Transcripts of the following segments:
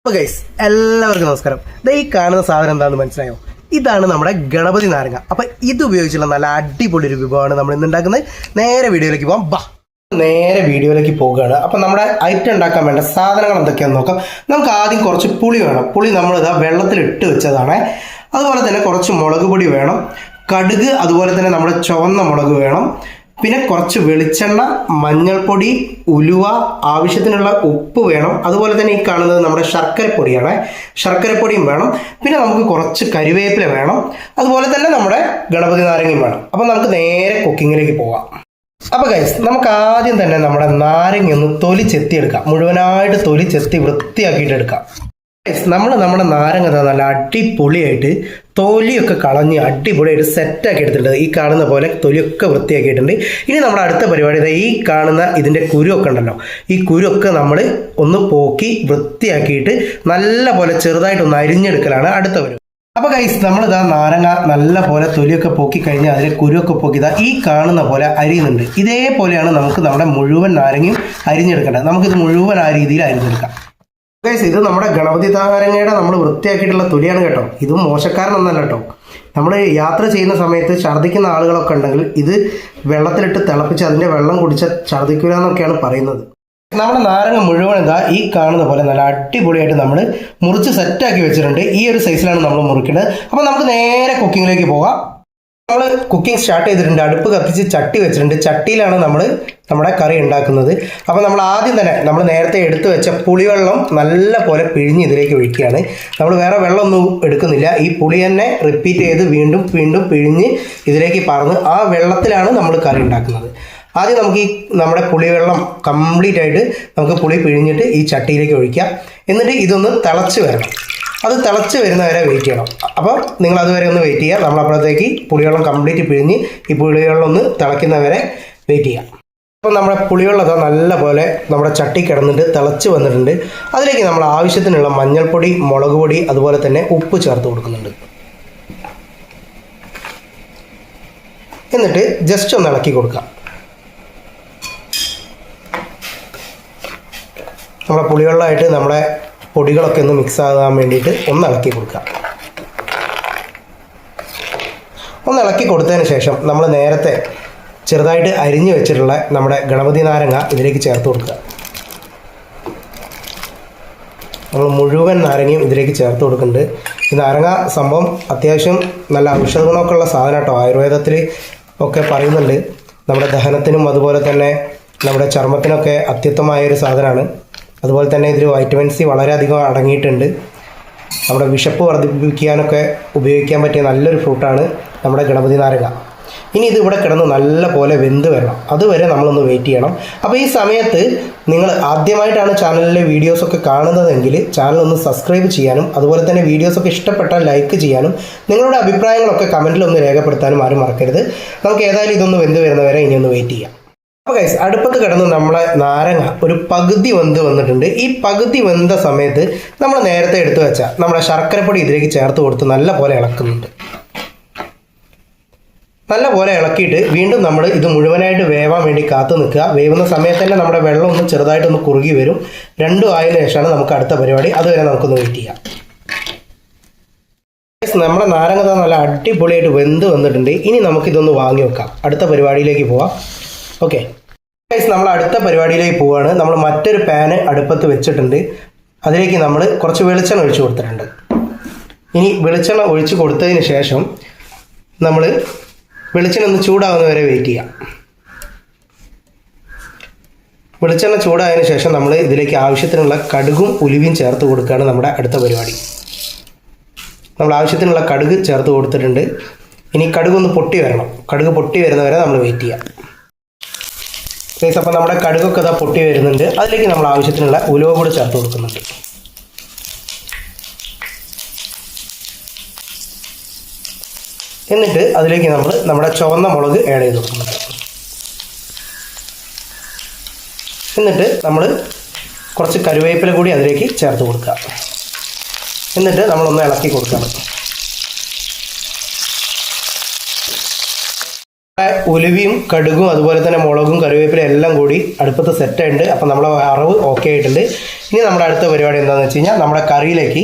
അപ്പോൾ ഗൈസ് എല്ലാവർക്കും നമസ്കാരം. ഈ കാണുന്ന സാധനം എന്താണെന്ന് മനസ്സിലായോ? ഇതാണ് നമ്മുടെ ഗണപതി നാരങ്ങ. അപ്പം ഇത് ഉപയോഗിച്ചുള്ള നല്ല അടിപൊളി ഒരു വിഭവമാണ് നമ്മൾ ഇന്ന് ഉണ്ടാക്കുന്നത്. നേരെ വീഡിയോയിലേക്ക് പോകാം. നേരെ വീഡിയോയിലേക്ക് പോകുകയാണ്. അപ്പം നമ്മുടെ ഐറ്റം ഉണ്ടാക്കാൻ വേണ്ട സാധനങ്ങൾ എന്തൊക്കെയാണെന്ന് നോക്കാം. നമുക്ക് ആദ്യം കുറച്ച് പുളി വേണം. പുളി നമ്മളിതാ വെള്ളത്തിലിട്ട് വെച്ചതാണ്. അതുപോലെ തന്നെ കുറച്ച് മുളക് പൊടി വേണം, കടുക്, അതുപോലെ തന്നെ നമ്മുടെ ചുവന്ന മുളക് വേണം, പിന്നെ കുറച്ച് വെളിച്ചെണ്ണ, മഞ്ഞൾപ്പൊടി, ഉലുവ, ആവശ്യത്തിനുള്ള ഉപ്പ് വേണം. അതുപോലെ തന്നെ ഈ കാണുന്നത് നമ്മുടെ ശർക്കരപ്പൊടിയാണ്. ശർക്കരപ്പൊടിയും വേണം. പിന്നെ നമുക്ക് കുറച്ച് കരിവേപ്പില വേണം. അതുപോലെ തന്നെ നമ്മുടെ ഗണപതി നാരങ്ങയും വേണം. അപ്പം നമുക്ക് നേരെ കുക്കിങ്ങിലേക്ക് പോകാം. അപ്പോൾ ഗൈസ്, നമുക്ക് ആദ്യം തന്നെ നമ്മുടെ നാരങ്ങ ഒന്ന് തൊലി ചെത്തിയെടുക്കാം. മുഴുവനായിട്ട് തൊലി ചെത്തി വൃത്തിയാക്കിയിട്ട് എടുക്കാം. നമ്മുടെ നാരങ്ങ നല്ല അടിപൊളിയായിട്ട് തൊലിയൊക്കെ കളഞ്ഞ് അടിപൊളിയായിട്ട് സെറ്റാക്കി എടുത്തിട്ടുണ്ട്. ഈ കാണുന്ന പോലെ തൊലിയൊക്കെ വൃത്തിയാക്കിയിട്ടുണ്ട്. ഇനി നമ്മുടെ അടുത്ത പരിപാടി ഈ കാണുന്ന ഇതിൻ്റെ കുരുവൊക്കെ ഉണ്ടല്ലോ, ഈ കുരുവൊക്കെ നമ്മൾ ഒന്ന് പോക്കി വൃത്തിയാക്കിയിട്ട് നല്ല പോലെ ചെറുതായിട്ടൊന്ന് അരിഞ്ഞെടുക്കലാണ് അടുത്ത പരിപാടി. അപ്പോൾ ഗൈസ്, നമ്മളിതാ നാരങ്ങ നല്ല പോലെ തൊലിയൊക്കെ പോക്കി കഴിഞ്ഞാൽ അതിലെ കുരുവൊക്കെ പോക്കിതാ ഈ കാണുന്ന പോലെ അരിയുന്നുണ്ട്. ഇതേപോലെയാണ് നമുക്ക് നമ്മുടെ മുഴുവൻ നാരങ്ങയും അരിഞ്ഞെടുക്കേണ്ടത്. നമുക്കിത് മുഴുവൻ ആ രീതിയിൽ അരിഞ്ഞെടുക്കാം. ഗൈസ്, ഇത് നമ്മുടെ ഗണപതി നാരങ്ങയുടെ നമ്മൾ വൃത്തിയാക്കിയിട്ടുള്ള തൊലിയാണ് കേട്ടോ. ഇതും മോശക്കാരനൊന്നല്ല കേട്ടോ. നമ്മൾ യാത്ര ചെയ്യുന്ന സമയത്ത് ഛർദ്ദിക്കുന്ന ആളുകളൊക്കെ ഉണ്ടെങ്കിൽ ഇത് വെള്ളത്തിലിട്ട് തിളപ്പിച്ച് അതിൻ്റെ വെള്ളം കുടിച്ചാൽ ഛർദ്ദിക്കില്ല എന്നൊക്കെയാണ് പറയുന്നത്. നമ്മുടെ നാരങ്ങ മുഴുവൻ ഇതാ ഈ കാണുന്ന പോലെ നല്ല അടിപൊളിയായിട്ട് നമ്മൾ മുറിച്ച് സെറ്റാക്കി വെച്ചിട്ടുണ്ട്. ഈ ഒരു സൈസിലാണ് നമ്മൾ മുറിക്കുന്നത്. അപ്പോൾ നമുക്ക് നേരെ കുക്കിങ്ങിലേക്ക് പോകാം. നമ്മൾ കുക്കിംഗ് സ്റ്റാർട്ട് ചെയ്തിട്ടുണ്ട്. അടുപ്പ് കത്തിച്ച് ചട്ടി വെച്ചിട്ടുണ്ട്. ചട്ടിയിലാണ് നമ്മൾ നമ്മുടെ കറി ഉണ്ടാക്കുന്നത്. അപ്പോൾ നമ്മൾ ആദ്യം തന്നെ നമ്മൾ നേരത്തെ എടുത്തു വെച്ച പുളിവെള്ളം നല്ല പോലെ പിഴിഞ്ഞ് ഇതിലേക്ക് ഒഴിക്കുകയാണ്. നമ്മൾ വേറെ വെള്ളമൊന്നും എടുക്കുന്നില്ല. ഈ പുളി തന്നെ റിപ്പീറ്റ് ചെയ്ത് വീണ്ടും വീണ്ടും പിഴിഞ്ഞ് ഇതിലേക്ക് പറന്ന് ആ വെള്ളത്തിലാണ് നമ്മൾ കറി ഉണ്ടാക്കുന്നത്. ആദ്യം നമുക്ക് ഈ നമ്മുടെ പുളിവെള്ളം കംപ്ലീറ്റ് ആയിട്ട് നമുക്ക് പുളി പിഴിഞ്ഞിട്ട് ഈ ചട്ടിയിലേക്ക് ഒഴിക്കാം. എന്നിട്ട് ഇതൊന്ന് തിളച്ച് വരണം. അത് തിളച്ച് വരുന്നവരെ വെയിറ്റ് ചെയ്യണം. അപ്പോൾ നിങ്ങൾ അതുവരെ ഒന്ന് വെയിറ്റ് ചെയ്യുക. നമ്മളപ്പോഴത്തേക്ക് പുളിവെള്ളം കംപ്ലീറ്റ് പിഴിഞ്ഞ് ഈ പുളിവെള്ളം ഒന്ന് തിളയ്ക്കുന്നവരെ വെയിറ്റ് ചെയ്യാം. അപ്പോൾ നമ്മുടെ പുളിവെള്ളം നല്ല പോലെ നമ്മുടെ ചട്ടി കിടന്നിട്ട് തിളച്ച് വന്നിട്ടുണ്ട്. അതിലേക്ക് നമ്മൾ ആവശ്യത്തിനുള്ള മഞ്ഞൾപ്പൊടി, മുളക് പൊടി, അതുപോലെ തന്നെ ഉപ്പ് ചേർത്ത് കൊടുക്കുന്നുണ്ട്. എന്നിട്ട് ജസ്റ്റ് ഒന്ന് ഇളക്കി കൊടുക്കാം. നമ്മുടെ പുളിവെള്ളമായിട്ട് നമ്മുടെ പൊടികളൊക്കെ ഒന്ന് മിക്സ് ആകാൻ വേണ്ടിയിട്ട് ഒന്ന് ഇളക്കി കൊടുക്കുക. ഒന്ന് ഇളക്കി കൊടുത്തതിന് ശേഷം നമ്മൾ നേരത്തെ ചെറുതായിട്ട് അരിഞ്ഞു വെച്ചിട്ടുള്ള നമ്മുടെ ഗണപതി നാരങ്ങ ഇതിലേക്ക് ചേർത്ത് കൊടുക്കുക. നമ്മൾ മുഴുവൻ നാരങ്ങയും ഇതിലേക്ക് ചേർത്ത് കൊടുക്കുന്നുണ്ട്. ഈ നാരങ്ങ സംഭവം അത്യാവശ്യം നല്ല ഔഷധ ഗുണമൊക്കെ ഉള്ള സാധനം കേട്ടോ. ആയുർവേദത്തിൽ ഒക്കെ പറയുന്നുണ്ട്. നമ്മുടെ ദഹനത്തിനും അതുപോലെ തന്നെ നമ്മുടെ ചർമ്മത്തിനൊക്കെ അത്യുത്തമമായൊരു സാധനമാണ്. അതുപോലെ തന്നെ ഇതിൽ വൈറ്റമിൻ സി വളരെയധികം അടങ്ങിയിട്ടുണ്ട്. നമ്മുടെ വിശപ്പ് വർദ്ധിപ്പിക്കാനൊക്കെ ഉപയോഗിക്കാൻ പറ്റിയ നല്ലൊരു ഫ്രൂട്ടാണ് നമ്മുടെ ഗണപതി നാരങ്ങ. ഇനി ഇത് ഇവിടെ കിടന്ന് നല്ല പോലെ വെന്ത് വരണം. അതുവരെ നമ്മളൊന്ന് വെയിറ്റ് ചെയ്യണം. അപ്പോൾ ഈ സമയത്ത് നിങ്ങൾ ആദ്യമായിട്ടാണ് ചാനലിലെ വീഡിയോസൊക്കെ കാണുന്നതെങ്കിൽ ചാനൽ ഒന്ന് സബ്സ്ക്രൈബ് ചെയ്യാനും അതുപോലെ തന്നെ വീഡിയോസൊക്കെ ഇഷ്ടപ്പെട്ടാൽ ലൈക്ക് ചെയ്യാനും നിങ്ങളുടെ അഭിപ്രായങ്ങളൊക്കെ കമൻറ്റിൽ ഒന്ന് രേഖപ്പെടുത്താനും ആരും മറക്കരുത്. നമുക്ക് ഏതായാലും ഇതൊന്ന് വെന്ത് വരുന്നവരെ ഇനി ഒന്ന് വെയിറ്റ് ചെയ്യാം. അപ്പോൾ ഗൈസ്, അടുപ്പത്ത് കിടന്ന് നമ്മളെ നാരങ്ങ ഒരു പകുതി വെന്ത് വന്നിട്ടുണ്ട്. ഈ പകുതി വെന്ത സമയത്ത് നമ്മൾ നേരത്തെ എടുത്തു വെച്ച നമ്മുടെ ശർക്കരപ്പൊടി ഇതിലേക്ക് ചേർത്ത് കൊടുത്ത് നല്ല പോലെ ഇളക്കുന്നുണ്ട്. നല്ല പോലെ ഇളക്കിയിട്ട് വീണ്ടും നമ്മൾ ഇത് മുഴുവനായിട്ട് വേവാൻ വേണ്ടി കാത്തു നിൽക്കുക. വേവുന്ന സമയത്ത് തന്നെ നമ്മുടെ വെള്ളം ഒന്ന് ചെറുതായിട്ടൊന്ന് കുറുകി വരും. രണ്ടും ആയതിനു ശേഷമാണ് നമുക്ക് അടുത്ത പരിപാടി. അതുവരെ നമുക്കൊന്ന് വെയിറ്റ് ചെയ്യാം. നമ്മുടെ നാരങ്ങ നല്ല അടിപൊളിയായിട്ട് വെന്ത് വന്നിട്ടുണ്ട്. ഇനി നമുക്കിതൊന്ന് വാങ്ങി വെക്കാം. അടുത്ത പരിപാടിയിലേക്ക് പോവാം. ഓക്കെ ഗൈസ്, നമ്മൾ അടുത്ത പരിപാടിയിലേക്ക് പോവുകയാണ്. നമ്മൾ മറ്റൊരു പാന് അടുപ്പത്ത് വെച്ചിട്ടുണ്ട്. അതിലേക്ക് നമ്മൾ കുറച്ച് വെളിച്ചെണ്ണ ഒഴിച്ച് കൊടുത്തിട്ടുണ്ട്. ഇനി വെളിച്ചെണ്ണ ഒഴിച്ച് കൊടുത്തതിന് ശേഷം നമ്മൾ വെളിച്ചെണ്ണ ഒന്ന് ചൂടാകുന്നവരെ വെയിറ്റ് ചെയ്യാം. വെളിച്ചെണ്ണ ചൂടായതിനു ശേഷം നമ്മൾ ഇതിലേക്ക് ആവശ്യത്തിനുള്ള കടുകും ഉലുവയും ചേർത്ത് കൊടുക്കുകയാണ് നമ്മുടെ അടുത്ത പരിപാടി. നമ്മൾ ആവശ്യത്തിനുള്ള കടുക് ചേർത്ത് കൊടുത്തിട്ടുണ്ട്. ഇനി കടുകൊന്ന് പൊട്ടി വരണം. കടുക് പൊട്ടി വരുന്നവരെ നമ്മൾ വെയിറ്റ് ചെയ്യാം. ഗൈസ്, അപ്പോൾ നമ്മുടെ കടുകൊക്കെ ഇതാ പൊട്ടി വരുന്നുണ്ട്. അതിലേക്ക് നമ്മൾ ആവശ്യത്തിനുള്ള ഉലുവ കൂടി ചേർത്ത് കൊടുക്കുന്നുണ്ട്. എന്നിട്ട് അതിലേക്ക് നമ്മൾ നമ്മുടെ ചുവന്ന മുളക് ആഡ് ചെയ്ത് കൊടുക്കുന്നുണ്ട്. എന്നിട്ട് നമ്മൾ കുറച്ച് കറിവേപ്പില കൂടി അതിലേക്ക് ചേർത്ത് കൊടുക്കുക. എന്നിട്ട് നമ്മളൊന്ന് ഇളക്കി കൊടുക്കണം. ഉലുവയും കടുകും അതുപോലെ തന്നെ മുളകും കറിവേപ്പില എല്ലാം കൂടി അടുപ്പത്ത് സെറ്റായിട്ടുണ്ട്. അപ്പം നമ്മളെ അറവ് ഓക്കെ ആയിട്ടുണ്ട്. ഇനി നമ്മുടെ അടുത്ത പരിപാടി എന്താണെന്ന് വെച്ച് കഴിഞ്ഞാൽ നമ്മുടെ കറിയിലേക്ക്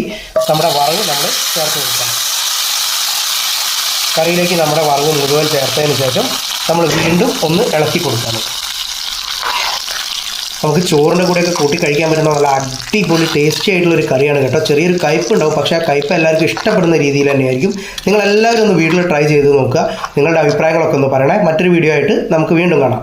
നമ്മുടെ വറവ് നമ്മൾ ചേർത്ത് കൊടുക്കണം. കറിയിലേക്ക് നമ്മുടെ വറവ് മുഴുവൻ ചേർത്തതിന് ശേഷം നമ്മൾ വീണ്ടും ഒന്ന് ഇളക്കി കൊടുക്കണം. നമുക്ക് ചോറിൻ്റെ കൂടെയൊക്കെ കൂട്ടി കഴിക്കാൻ പറ്റുന്ന നല്ല അടിപൊളി ടേസ്റ്റി ആയിട്ടുള്ളൊരു കറിയാണ് കേട്ടോ. ചെറിയൊരു കയ്പ്പ് ഉണ്ടാവും, പക്ഷേ ആ കയ്പ്പ് എല്ലാവർക്കും ഇഷ്ടപ്പെടുന്ന രീതിയിൽ തന്നെയായിരിക്കും. നിങ്ങളെല്ലാവരും ഒന്ന് വീട്ടിൽ ട്രൈ ചെയ്ത് നോക്കുക. നിങ്ങളുടെ അഭിപ്രായങ്ങളൊക്കെ ഒന്ന് പറയണേ. മറ്റൊരു വീഡിയോ ആയിട്ട് നമുക്ക് വീണ്ടും കാണാം.